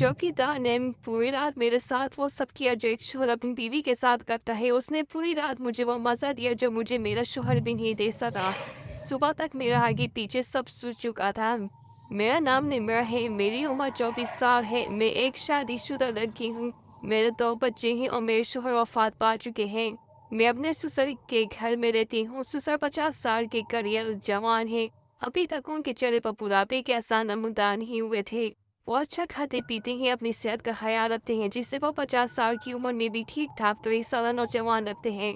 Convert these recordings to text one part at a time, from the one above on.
चौकीदार ने पूरी रात मेरे साथ वो सब किया जो एक शोहर अपनी बीवी के साथ करता है। उसने पूरी रात मुझे वो मज़ा दिया जो मुझे मेरा शोहर भी नहीं दे सका। सुबह तक मेरा आगे पीछे सब सूझ चुका था। मेरा नाम निम्र है, मेरी उम्र 24 साल है। मैं एक शादीशुदा लड़की हूँ। मेरे 2 बच्चे हैं और मेरे शोहर वफ़ात पा चुके हैं। मैं अपने ससुर के घर में रहती हूँ। ससुर 50 साल के करियर जवान हैं। अभी तक उनके चेहरे पर बुढ़ापे के आसार नमूदार नहीं हुए थे। वो अच्छा खाते-पीते हैं, अपनी सेहत का ख़याल रखते हैं, जिससे वो 50 साल की उम्र में भी ठीक-ठाक 23 साल नौजवान लगते हैं।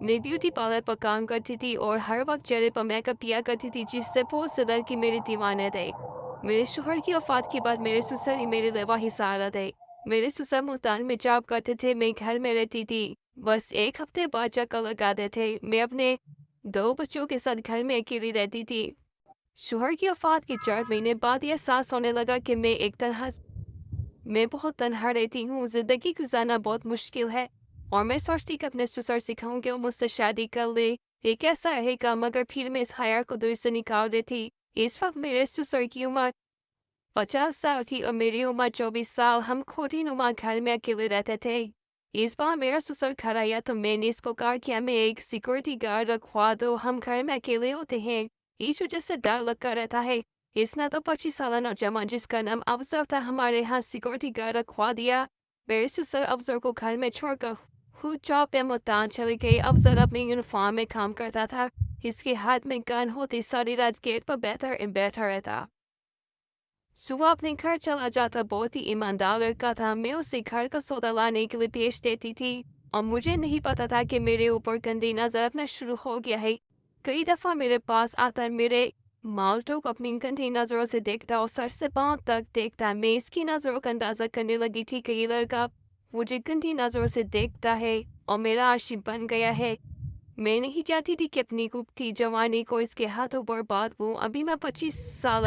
मैं ब्यूटी पार्लर पर काम करती थी और हर वक़्त चेहरे पर मेकअप किया करती थी, जिससे बहुत से लड़के मेरे दीवाने थे। मेरे शौहर की वफ़ात के बाद मेरे ससुर ही मेरे लिवा-ही सहारा थे। मेरे ससुर मुल्तान में जॉब करते थे, मैं घर में रहती थी। बस 1 हफ़्ते बाद चक्कर लगाते थे। मैं अपने 2 बच्चों के साथ घर में अकेली रहती थी। शौहर की वफ़ात के 4 महीने बाद ये एहसास होने लगा कि मैं बहुत तन्हा रहती हूँ, ज़िंदगी गुज़ारना बहुत मुश्किल है और मैं सोचती कि अपने ससुर से कहूँ कि वो मुझसे शादी कर ले। ये कैसा रहेगा? मगर फिर मैं इस ख़्याल को दिल से निकाल देती। इस वक़्त मेरे ससुर की उम्र 50 साल थी और मेरी उम्र 24 साल। हम खुदी-नुमा घर में अकेले रहते थे। इस बार मेरा ससुर घर आया तो मैंने इसको कहा कि हमें एक सिक्योरिटी गार्ड रखवा दो, हम घर में अकेले होते हैं। इस वजह से डर लगता रहता है। इसने तो 25 साल नौजवान जिसका नाम अफजल था हमारे यहाँ सिक्योरिटी गार्ड रखवा दिया। मेरे ससुर अफजल को घर में छोड़कर खुद जॉब पे मुल्तान चले गए। अफजल अपने यूनिफॉर्म में काम करता था। इसके हाथ में गन होती, सारी रात गेट पर बैठा रहता। सुबह अपने घर चला जाता, बहुत ही ईमानदार लड़का था। मैं उसे घर का सौदा लाने के लिए भेज देती थी और मुझे नहीं पता था कि मेरे ऊपर गंदी नजर अपना शुरू हो गया है। कई दफा मेरे पास आता, मेरे माल्टो को अपनी गंदी नजरों से देखता और सर से पांव तक देखता। मैं इसकी नजरों का अंदाजा करने लगी थी कि ये लड़का मुझे गंदी नजरों से देखता है और मेरा आशिक बन गया है। मैं नहीं चाहती थी कि अपनी खूबसूरती जवानी को इसके हाथों बर्बाद हो। अभी मैं 25 साल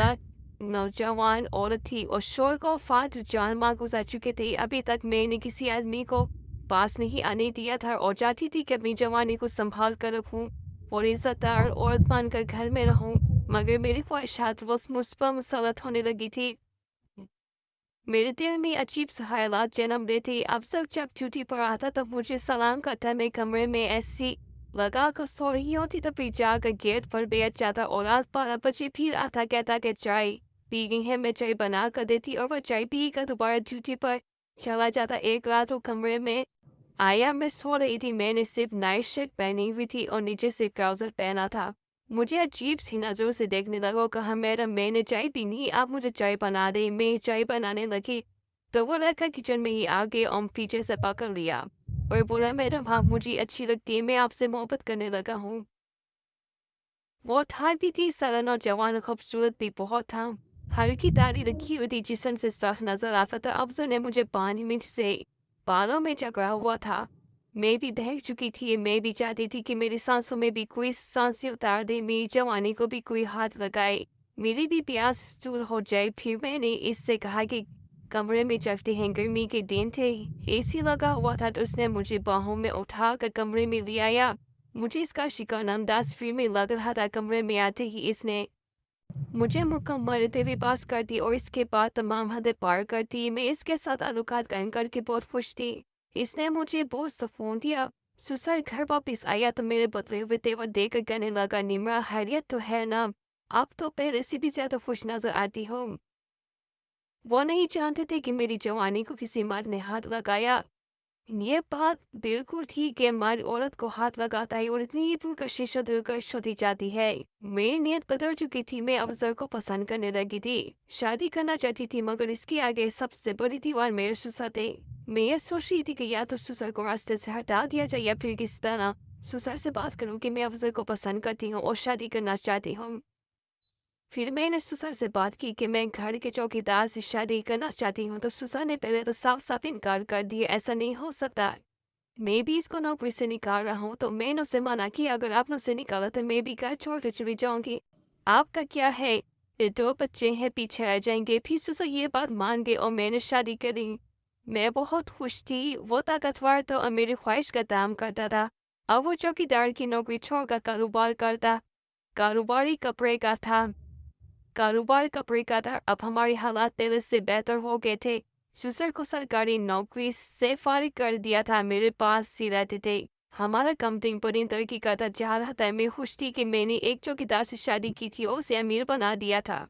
नौजवान औरत थी और शोर को फात जान माँ गुजर चुके थे। अभी तक मैंने किसी आदमी को पास नहीं आने दिया था और चाहती थी कि अपनी जवानी को संभाल कर रखूं और इज्जतदार औरत मानकर घर में रहूं। मगर मेरी ख्वाहिशात बस मुझ पर मुसलत होने लगी थी। मेरे दिल में अजीब सा ख्यालात जन्म लेते। अब जब छुट्टी पर आता तब मुझे सलाम करता, मैं कमरे में ऐसी लगा कर सो रही होती तब भी जाकर गेट पर बैठ जाता और रात 12 बजे फिर आता, कहता कि चाय पी गई है। मैं चाय बना कर देती और वह चाय पी कर दोबारा ड्यूटी पर चला जाता। एक रात वो कमरे में आया, मैं सो रही थी। मैंने सिर्फ नाइट शर्ट पहनी हुई थी और नीचे से ट्राउजर पहना था। मुझे अजीब सी नजरों से देखने लगा और कहा, मैडम मैंने चाय पीनी, आप मुझे चाय बना दें। मैं चाय बनाने लगी तो वो लड़का किचन में ही आ गया और पीछे से पकड़ लिया और बोला, मैडम आप मुझे अच्छी लगती है, मैं आपसे मोहब्बत करने लगा हूँ। वो था भी थी सरल और जवान, खूबसूरत भी बहुत था। हल्की दाढ़ी रखी हुई थी, जिस्म से साफ नजर आता था। अफसर ने मुझे 5 मिनट से बालों में जकड़ा हुआ था। मैं भी बहक चुकी थी। मैं भी चाहती थी कि मेरी सांसों में भी कोई सांसें उतार दे, मेरी जवानी को भी कोई हाथ लगाए, मेरी भी प्यास दूर हो जाए। फिर मैंने इससे कहा कि कमरे में चलते हैं। गर्मी के दिन थे, एसी लगा हुआ था तो उसने मुझे बाहों में उठाकर कमरे में ले आया। मुझे इसका शिकार अंदाज फिर में लग रहा था। कमरे में आते ही इसने मुझे मुकम्मल बेबस कर दी और इसके बाद तमाम हदें पार कर दी। मैं इसके साथ ताल्लुकात कायम करके बहुत खुश थी। इसने मुझे बहुत सुकून दिया। ससुर घर वापस आया तो मेरे बदले हुए तेवर देकर कहने लगा, निम्रा खैरियत तो है ना? आप तो पहले से भी ज्यादा खुश नजर आती हो। वो नहीं जानते थे कि मेरी जवानी को किसी मर्द ने हाथ लगाया। ये बात बिल्कुल ठीक है, मर्द औरत को हाथ लगाता है और इतनी ही पुरकशिश और दिलकश होती जाती है। मेरी नीयत बदल चुकी थी। मैं अफजल को पसंद करने लगी थी, शादी करना चाहती थी, मगर इसके आगे सबसे बड़ी दीवार मेरे ससुर थे। मैं ये सोच रही थी कि या तो ससुर को रास्ते से हटा दिया जाए या फिर किस तरह ससुर से बात करूं कि मैं अफजल को पसंद करती हूँ और शादी करना चाहती हूँ। फिर मैंने ससुर से बात की कि मैं घर के चौकीदार से शादी करना चाहती हूँ तो ससुर ने पहले तो साफ साफ इनकार कर दिया, ऐसा नहीं हो सकता। मैं भी इसको नौकरी से निकाल रहा हूँ तो मैंने उसे मना किया, अगर आपने उसे निकाला तो मैं भी घर छोड़ कर चली जाऊंगी। आपका क्या है, ये 2 बच्चे हैं, पीछे रह जाएंगे। फिर ससुर ये बात मान गए और मैंने शादी करी। मैं बहुत खुश थी। वो ताकतवर तो और मेरी ख्वाहिश का काम करता था। अब वो चौकीदार की नौकरी छोड़कर कारोबार करता। कारोबारी कपड़े का था। कारोबार कपड़े का था। अब हमारे हालात पहले से बेहतर हो गए थे। ससुर को सरकारी नौकरी से फारिग कर दिया था, मेरे पास ही रहते थे। हमारा कंपनी पूरी तरक्की करता जा रहा था। मैं खुश थी कि मैंने एक चौकीदार से शादी की थी और उसे अमीर बना दिया था।